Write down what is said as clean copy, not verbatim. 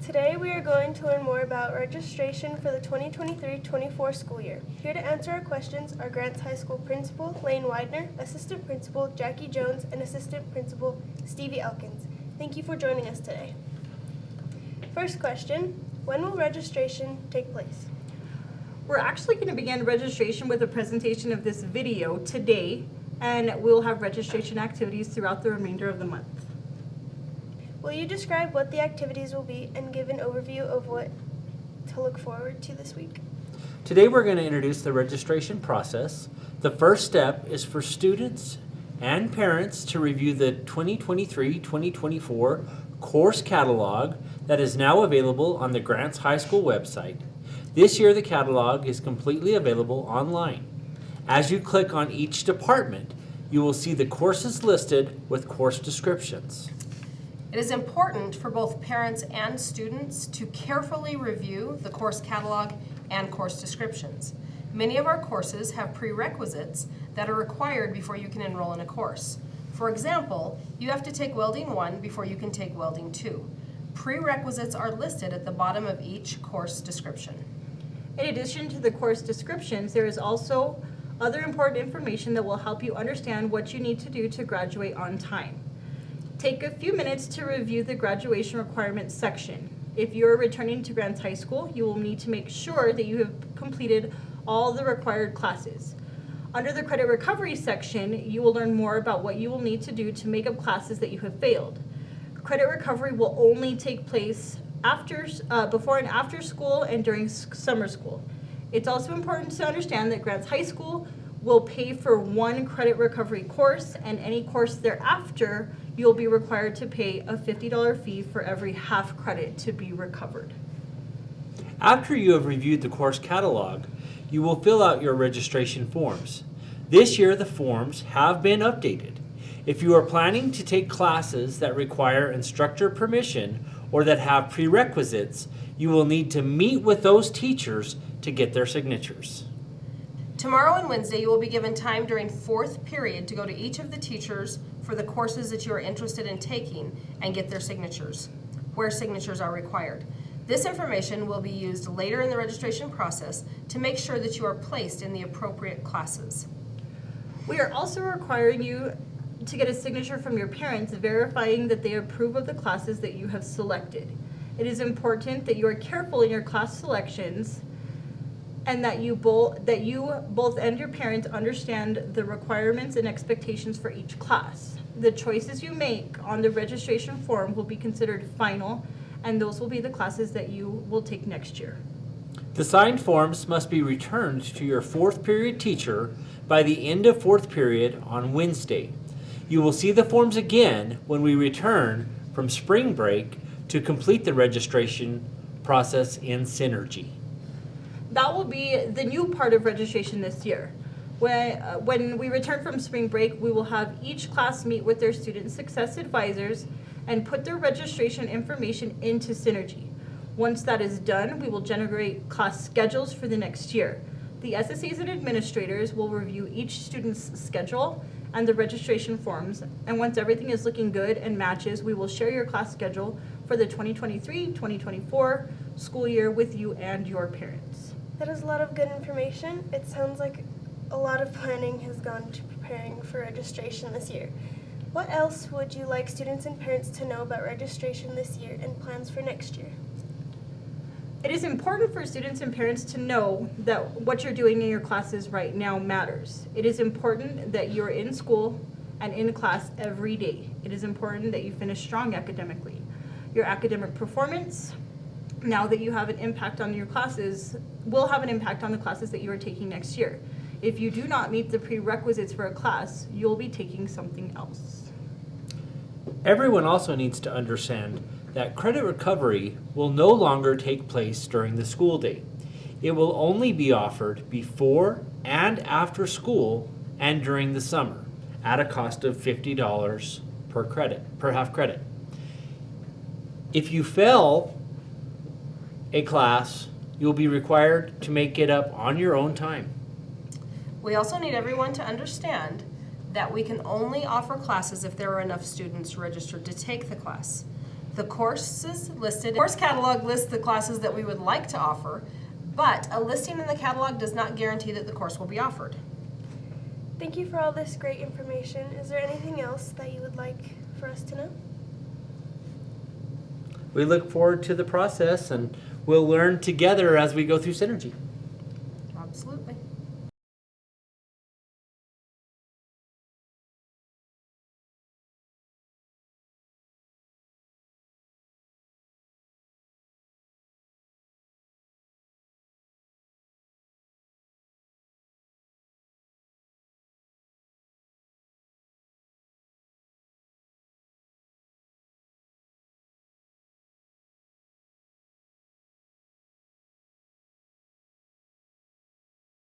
Today we are going to learn more about registration for the 2023-24 school year. Here to answer our questions are Grants High School Principal Lane Widener, Assistant Principal Jackie Jones, and Assistant Principal Stevie Elkins. Thank you for joining us today. First question, when will registration take place? We're actually going to begin registration with a presentation of this video today, and we'll have registration activities throughout the remainder of the month. Will you describe what the activities will be and give an overview of what to look forward to this week? Today we're going to introduce the registration process. The first step is for students and parents to review the 2023-2024 course catalog that is now available on the Grants High School website. This year the catalog is completely available online. As you click on each department, you will see the courses listed with course descriptions. It is important for both parents and students to carefully review the course catalog and course descriptions. Many of our courses have prerequisites that are required before you can enroll in a course. For example, you have to take Welding 1 before you can take Welding 2. Prerequisites are listed at the bottom of each course description. In addition to the course descriptions, there is also other important information that will help you understand what you need to do to graduate on time. Take a few minutes to review the graduation requirements section. If you're returning to Grants High School, you will need to make sure that you have completed all the required classes. Under the credit recovery section, you will learn more about what you will need to do to make up classes that you have failed. Credit recovery will only take place before and after school and during summer school. It's also important to understand that Grants High School will pay for one credit recovery course, and any course thereafter you'll be required to pay a $50 fee for every half credit to be recovered. After you have reviewed the course catalog, you will fill out your registration forms. This year the forms have been updated. If you are planning to take classes that require instructor permission or that have prerequisites, you will need to meet with those teachers to get their signatures. Tomorrow and Wednesday, you will be given time during fourth period to go to each of the teachers for the courses that you are interested in taking and get their signatures, where signatures are required. This information will be used later in the registration process to make sure that you are placed in the appropriate classes. We are also requiring you to get a signature from your parents verifying that they approve of the classes that you have selected. It is important that you are careful in your class selections and that you both and your parents understand the requirements and expectations for each class. The choices you make on the registration form will be considered final, and those will be the classes that you will take next year. The signed forms must be returned to your fourth period teacher by the end of fourth period on Wednesday. You will see the forms again when we return from spring break to complete the registration process in Synergy. That will be the new part of registration this year. When we return from spring break, we will have each class meet with their student success advisors and put their registration information into Synergy. Once that is done, we will generate class schedules for the next year. The SSAs and administrators will review each student's schedule and the registration forms, and once everything is looking good and matches, we will share your class schedule for the 2023-2024 school year with you and your parents. That is a lot of good information. It sounds like a lot of planning has gone to preparing for registration this year. What else would you like students and parents to know about registration this year and plans for next year? It is important for students and parents to know that what you're doing in your classes right now matters. It is important that you're in school and in class every day. It is important that you finish strong academically. Your academic performance, now that you have an impact on your classes, will have an impact on the classes that you are taking next year. If you do not meet the prerequisites for a class, you'll be taking something else. Everyone also needs to understand that credit recovery will no longer take place during the school day. It will only be offered before and after school and during the summer at a cost of $50 per half credit. If you fail a class, you'll be required to make it up on your own time. We also need everyone to understand that we can only offer classes if there are enough students registered to take the class. The course catalog lists the classes that we would like to offer, but a listing in the catalog does not guarantee that the course will be offered. Thank you for all this great information. Is there anything else that you would like for us to know? We look forward to the process and we'll learn together as we go through Synergy.